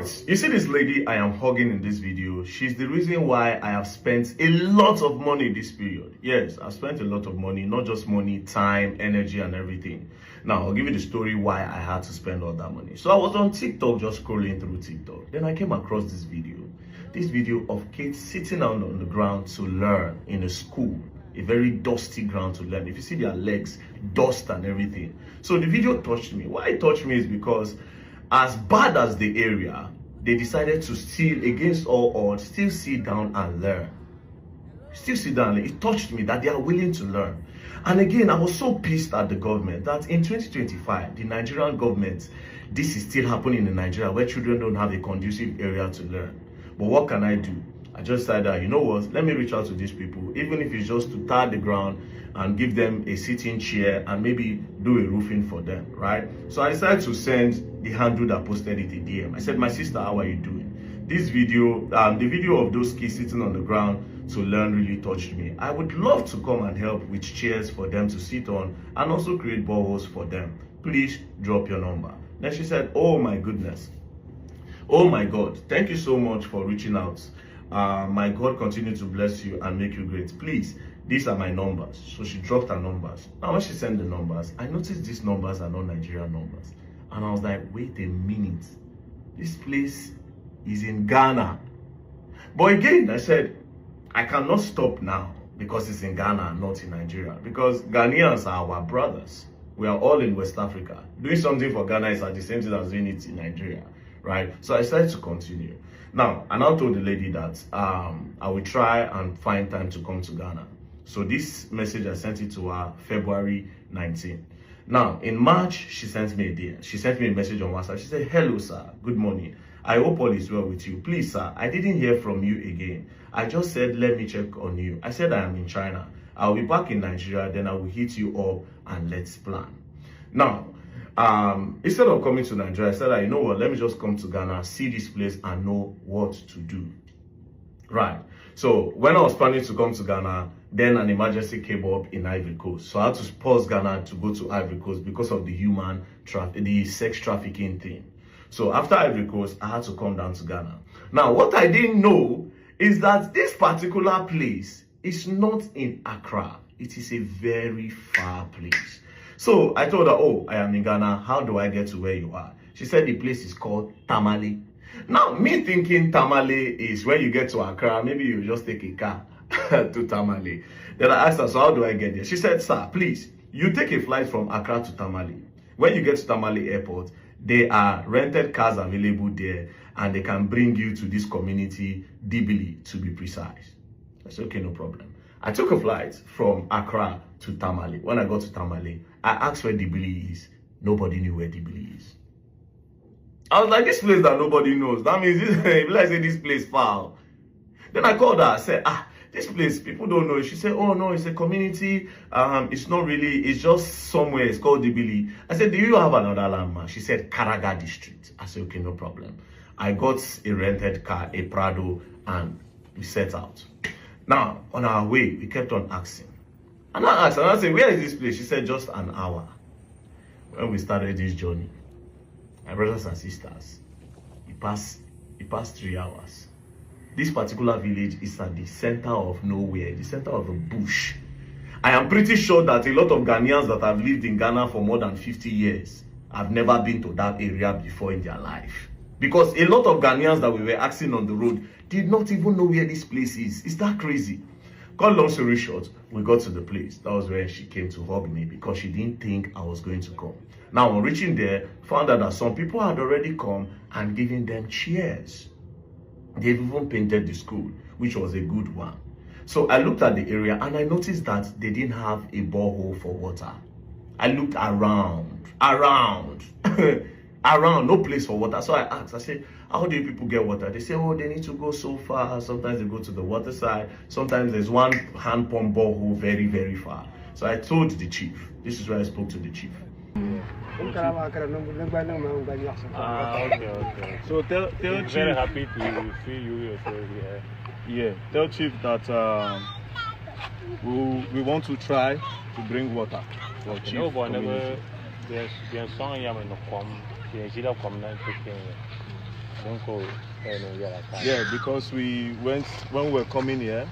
Alright, you see this lady I am hugging in this video. She's the reason why I have spent a lot of money this period. Yes, I've spent a lot of money, not just money, time, energy, and everything. Now, I'll give you the story why I had to spend all that money. So I was on TikTok, just scrolling through TikTok. Then I came across this video of kids sitting on the ground to learn in a school, a very dusty ground to learn. If you see their legs, dust and everything. So the video touched me. Why it touched me is because as bad as the area, they decided to still, against all odds, still sit down and learn. Still sit down. It touched me that they are willing to learn. And again, I was so pissed at the government that in 2025, the Nigerian government, this is still happening in Nigeria where children don't have a conducive area to learn. But what can I do? I just said that, you know what, let me reach out to these people, even if it's just to tar the ground and give them a sitting chair and maybe do a roofing for them, right? So I decided to send the handle that posted it a DM. I said, my sister, how are you doing? This video, the video of those kids sitting on the ground to learn really touched me. I would love to come and help with chairs for them to sit on and also create boreholes for them. Please drop your number. Then she said, oh my goodness. Oh my God, thank you so much for reaching out. My God continue to bless you and make you great. Please, these are my numbers. So she dropped her numbers. Now when she sent the numbers, I noticed these numbers are not Nigerian numbers. And I was like, wait a minute. This place is in Ghana. But again, I said, I cannot stop now because it's in Ghana and not in Nigeria. Because Ghanaians are our brothers. We are all in West Africa. Doing something for Ghana is at the same thing as doing it in Nigeria. Right? So I decided to continue. Now, I now told the lady that I will try and find time to come to Ghana. So this message, I sent it to her February 19. Now, in March, she sent me a DM. She sent me a message on WhatsApp. She said, hello, sir. Good morning. I hope all is well with you. Please, sir, I didn't hear from you again. I just said, let me check on you. I said, I am in China. I'll be back in Nigeria. Then I will hit you up and let's plan. Now, instead of coming to Nigeria, I said, you know what, let me just come to Ghana, see this place and know what to do. Right. So when I was planning to come to Ghana, then an emergency came up in Ivory Coast. So I had to pause Ghana to go to Ivory Coast because of the sex trafficking thing. So after Ivory Coast, I had to come down to Ghana. Now, what I didn't know is that this particular place is not in Accra. It is a very far place. So I told her, oh, I am in Ghana. How do I get to where you are? She said the place is called Tamale. Now, me thinking Tamale is when you get to Accra, maybe you just take a car to Tamale. Then I asked her, so how do I get there? She said, sir, please, you take a flight from Accra to Tamale. When you get to Tamale Airport, there are rented cars available there and they can bring you to this community, Dibili, to be precise. I said, okay, no problem. I took a flight from Accra to Tamale. When I got to Tamale, I asked where Dibili is. Nobody knew where Dibili is. I was like, this place that nobody knows. That means let's say this place far. Then I called her. I said, this place, people don't know. She said, oh no, it's a community. It's not really, it's just somewhere. It's called Dibili. I said, do you have another landmark? She said, Karaga District. I said, okay, no problem. I got a rented car, a Prado, and we set out. Now, on our way, we kept on asking. And I asked, and I said, where is this place? She said, just an hour. When we started this journey, my brothers and sisters, it passed 3 hours. This particular village is at the center of nowhere, the center of a bush. I am pretty sure that a lot of Ghanaians that have lived in Ghana for more than 50 years have never been to that area before in their life. Because a lot of Ghanaians that we were asking on the road did not even know where this place is. Is that crazy? Cut long story short, we got to the place. That was where she came to hug me because she didn't think I was going to come. Now, on reaching there, found out that some people had already come and given them chairs. They've even painted the school, which was a good one. So I looked at the area and I noticed that they didn't have a borehole for water. I looked around, no place for water. So I asked, I said, how do you people get water? They say, oh, they need to go so far. Sometimes they go to the water side. Sometimes there's one hand pump borehole very, very far. So I told the chief. This is where I spoke to the chief. Okay. So tell Chief. Very happy to see you yourself here. Yeah, tell Chief that we want to try to bring water for Chief community. Don't call. Yeah, because when we were coming here,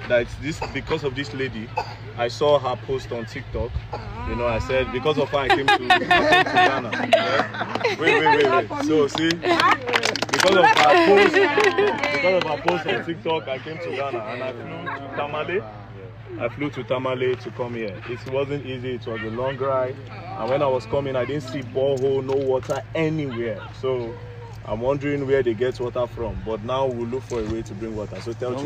that this because of this lady, I saw her post on TikTok. You know, I said because of her I came to Ghana. Yeah? Wait. So see, because of her post on TikTok, I came to Ghana and I flew to Tamale. I flew to Tamale to come here. It wasn't easy. It was a long ride, and when I was coming, I didn't see borehole, no water anywhere. So I'm wondering where they get water from, but now we'll look for a way to bring water. So tell me.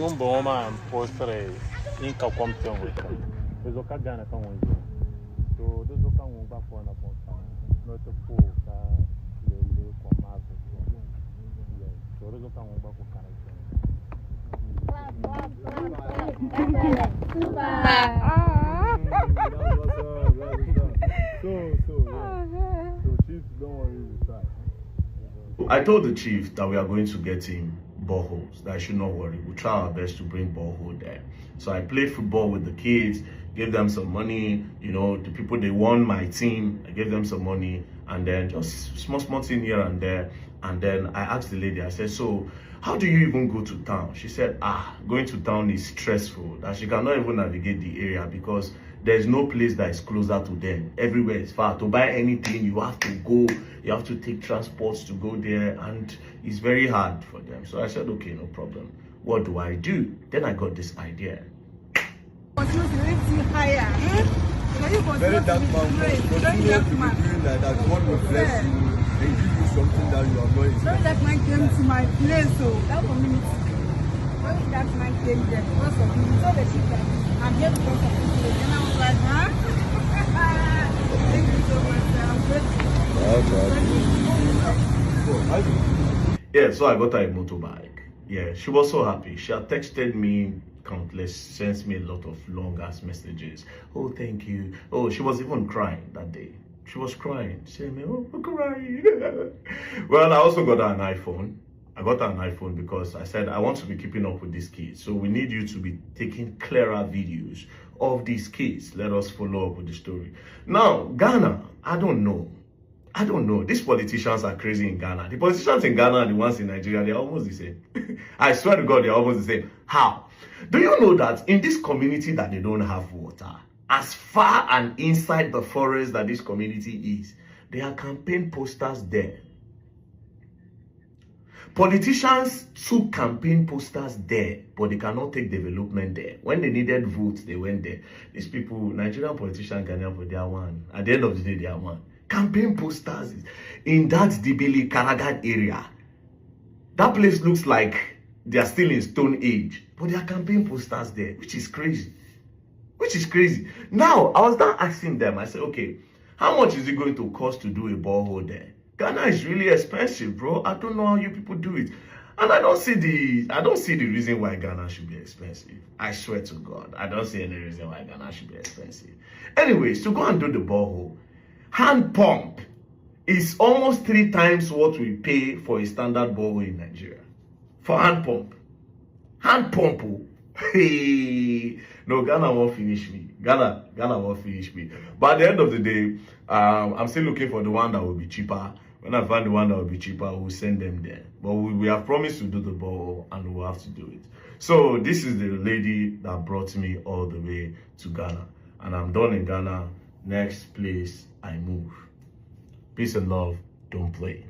I told the chief that we are going to get him boreholes, that I should not worry. We'll try our best to bring borehole there. So I played football with the kids, gave them some money, you know, the people, they won my team, I gave them some money, and then just small thing here and there. And then I asked the lady, I said, so how do you even go to town? She said, going to town is stressful, that she cannot even navigate the area because there's no place that is closer to them. Everywhere is far. To buy anything, you have to go, you have to take transports to go there, and it's very hard for them. So I said, okay, no problem. What do I do? Then I got this idea. Very dark man, continue to be doing like that. God will bless you and give you something that you are not expecting. When that man came to my place, so that community, when that man came there, because of me, so the sheep that I'm here to talk about it. And I was like, huh? Thank you so much. I'm grateful. Yeah, so I got her a motorbike. Yeah, she was so happy. She had texted me countless, sends me a lot of long ass messages. Oh, thank you. Oh, she was even crying that day. She was crying. She said, oh, I'm crying. Well, I also got her an iPhone. I got her an iPhone because I said, I want to be keeping up with these kids. So we need you to be taking clearer videos of these kids. Let us follow up with the story. Now, Ghana, I don't know. These politicians are crazy in Ghana. The politicians in Ghana and the ones in Nigeria, they're almost the same. I swear to God, they're almost the same. How? Do you know that in this community that they don't have water, as far and inside the forest that this community is, there are campaign posters there. Politicians took campaign posters there, but they cannot take development there. When they needed votes, they went there. These people, Nigerian politicians, Ghanaian, they are one. At the end of the day, they are one. Campaign posters in that Dibili Karagat area. That place looks like they are still in Stone Age, but there are campaign posters there, which is crazy. Now, I was now asking them, I said, okay, how much is it going to cost to do a borehole there? Ghana is really expensive, bro. I don't know how you people do it. And I don't see the reason why Ghana should be expensive. I swear to God, I don't see any reason why Ghana should be expensive. Anyways, to go and do the borehole, hand pump is almost 3 times what we pay for a standard borehole in Nigeria. For hand pump. Hand pump. Hey. No, Ghana won't finish me. Ghana won't finish me. But at the end of the day, I'm still looking for the one that will be cheaper. When I find the one that will be cheaper, we'll send them there. But we have promised to do the borehole and we'll have to do it. So this is the lady that brought me all the way to Ghana. And I'm done in Ghana. Next place I move. Peace and love. Don't play.